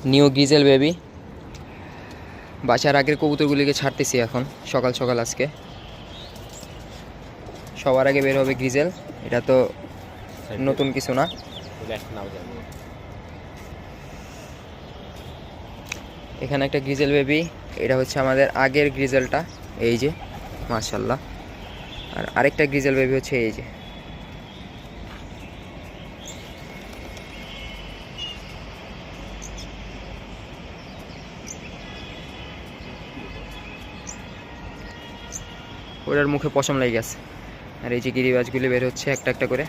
New grizzle baby. বাসার আগের কবুতরগুলিকে ছাড়তেছি এখন সকাল সকাল। আজকে সবার আগে বের হবে গ্রিজেল, এটা তো নতুন কিছু না। এখানে একটা গ্রিজেল বেবি, এটা হচ্ছে আমাদের আগের গ্রিজেলটা, এই যে মাশাআল্লাহ। আর আরেকটা গ্রিজেল বেবি হচ্ছে এই যে। ওটার মুখে পশম লেগে গেছে। আর এই যে গিরিবাজগুলি বের হচ্ছে একটা একটা করে।